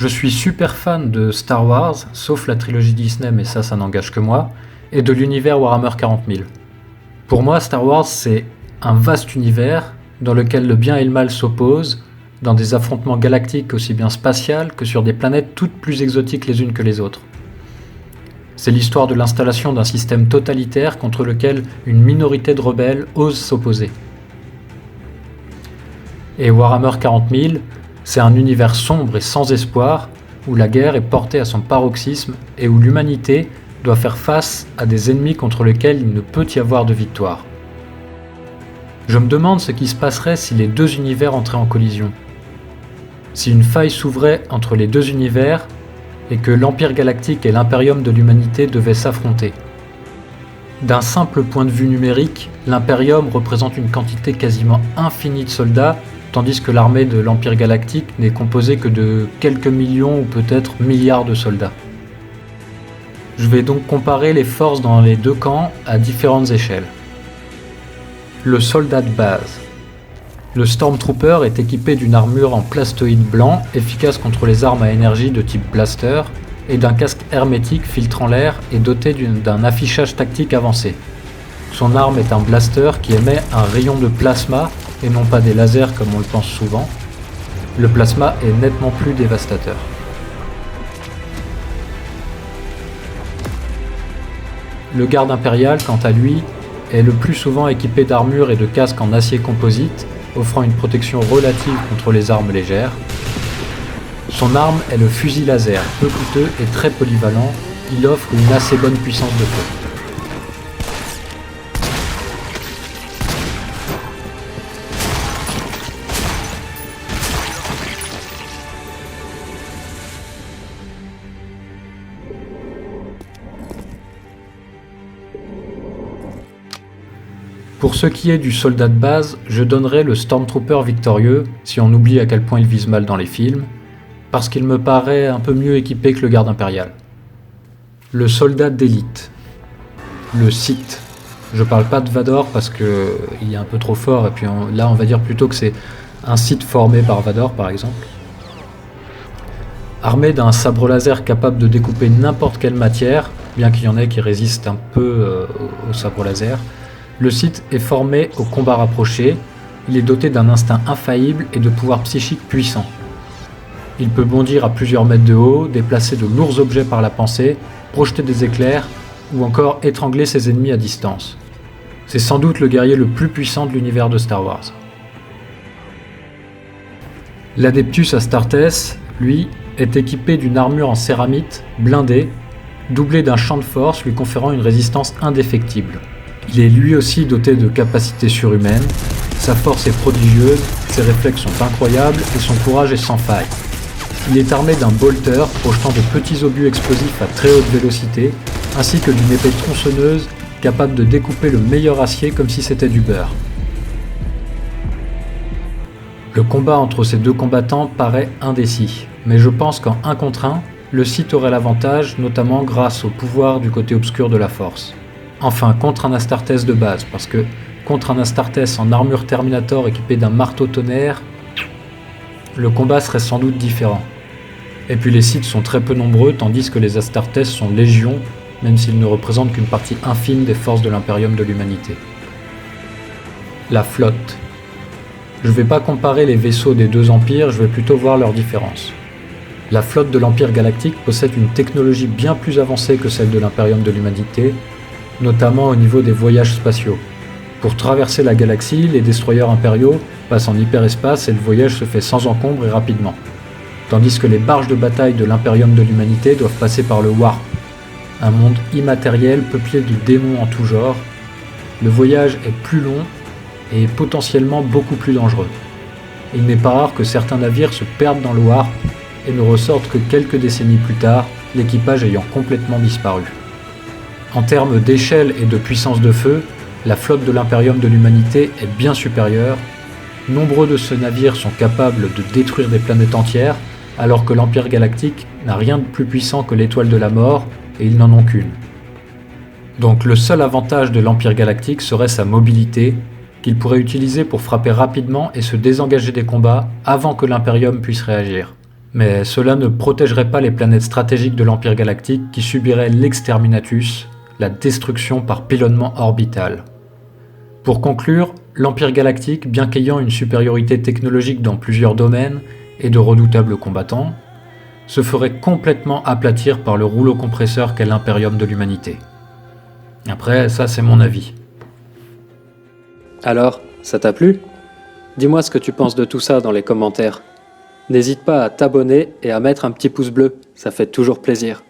Je suis super fan de Star Wars, sauf la trilogie Disney, mais ça n'engage que moi, et de l'univers Warhammer 40 000. Pour moi, Star Wars, c'est un vaste univers dans lequel le bien et le mal s'opposent, dans des affrontements galactiques aussi bien spatials que sur des planètes toutes plus exotiques les unes que les autres. C'est l'histoire de l'installation d'un système totalitaire contre lequel une minorité de rebelles ose s'opposer. Et Warhammer 40 000, c'est un univers sombre et sans espoir, où la guerre est portée à son paroxysme et où l'humanité doit faire face à des ennemis contre lesquels il ne peut y avoir de victoire. Je me demande ce qui se passerait si les deux univers entraient en collision. Si une faille s'ouvrait entre les deux univers et que l'Empire Galactique et l'Imperium de l'Humanité devaient s'affronter. D'un simple point de vue numérique, l'Imperium représente une quantité quasiment infinie de soldats, tandis que l'armée de l'Empire Galactique n'est composée que de quelques millions ou peut-être milliards de soldats. Je vais donc comparer les forces dans les deux camps à différentes échelles. Le soldat de base. Le Stormtrooper est équipé d'une armure en plastoïde blanc, efficace contre les armes à énergie de type blaster, et d'un casque hermétique filtrant l'air et doté d'un affichage tactique avancé. Son arme est un blaster qui émet un rayon de plasma et non pas des lasers comme on le pense souvent. Le plasma est nettement plus dévastateur. Le garde impérial, quant à lui, est le plus souvent équipé d'armure et de casques en acier composite, offrant une protection relative contre les armes légères. Son arme est le fusil laser, peu coûteux et très polyvalent. Il offre une assez bonne puissance de feu. Pour ce qui est du soldat de base, je donnerais le Stormtrooper victorieux, si on oublie à quel point il vise mal dans les films, parce qu'il me paraît un peu mieux équipé que le garde impérial. Le soldat d'élite. Le Sith. Je parle pas de Vador parce qu'il est un peu trop fort, et puis là on va dire plutôt que c'est un Sith formé par Vador par exemple. Armé d'un sabre laser capable de découper n'importe quelle matière, bien qu'il y en ait qui résistent un peu au sabre laser, le Sith est formé au combat rapproché, il est doté d'un instinct infaillible et de pouvoirs psychiques puissants. Il peut bondir à plusieurs mètres de haut, déplacer de lourds objets par la pensée, projeter des éclairs, ou encore étrangler ses ennemis à distance. C'est sans doute le guerrier le plus puissant de l'univers de Star Wars. L'Adeptus Astartes, lui, est équipé d'une armure en céramite, blindée, doublée d'un champ de force lui conférant une résistance indéfectible. Il est lui aussi doté de capacités surhumaines, sa force est prodigieuse, ses réflexes sont incroyables et son courage est sans faille. Il est armé d'un bolter projetant de petits obus explosifs à très haute vélocité, ainsi que d'une épée tronçonneuse capable de découper le meilleur acier comme si c'était du beurre. Le combat entre ces deux combattants paraît indécis, mais je pense qu'en 1 contre 1, le Sith aurait l'avantage, notamment grâce au pouvoir du côté obscur de la force. Enfin, contre un Astartes de base, parce que contre un Astartes en armure Terminator équipé d'un marteau tonnerre, le combat serait sans doute différent. Et puis les Sith sont très peu nombreux, tandis que les Astartes sont légions, même s'ils ne représentent qu'une partie infime des forces de l'Imperium de l'Humanité. La flotte. Je ne vais pas comparer les vaisseaux des deux empires, je vais plutôt voir leurs différences. La flotte de l'Empire Galactique possède une technologie bien plus avancée que celle de l'Imperium de l'Humanité, notamment au niveau des voyages spatiaux. Pour traverser la galaxie, les destroyers impériaux passent en hyperespace et le voyage se fait sans encombre et rapidement. Tandis que les barges de bataille de l'Imperium de l'Humanité doivent passer par le Warp, un monde immatériel peuplé de démons en tout genre. Le voyage est plus long et potentiellement beaucoup plus dangereux. Il n'est pas rare que certains navires se perdent dans le Warp et ne ressortent que quelques décennies plus tard, l'équipage ayant complètement disparu. En termes d'échelle et de puissance de feu, la flotte de l'Imperium de l'Humanité est bien supérieure. Nombreux de ces navires sont capables de détruire des planètes entières, alors que l'Empire Galactique n'a rien de plus puissant que l'Étoile de la Mort, et ils n'en ont qu'une. Donc le seul avantage de l'Empire Galactique serait sa mobilité, qu'il pourrait utiliser pour frapper rapidement et se désengager des combats avant que l'Imperium puisse réagir. Mais cela ne protégerait pas les planètes stratégiques de l'Empire galactique qui subiraient l'exterminatus, la destruction par pilonnement orbital. Pour conclure, l'Empire galactique, bien qu'ayant une supériorité technologique dans plusieurs domaines et de redoutables combattants, se ferait complètement aplatir par le rouleau compresseur qu'est l'Imperium de l'humanité. Après, ça c'est mon avis. Alors, ça t'a plu ? Dis-moi ce que tu penses de tout ça dans les commentaires. N'hésite pas à t'abonner et à mettre un petit pouce bleu, ça fait toujours plaisir.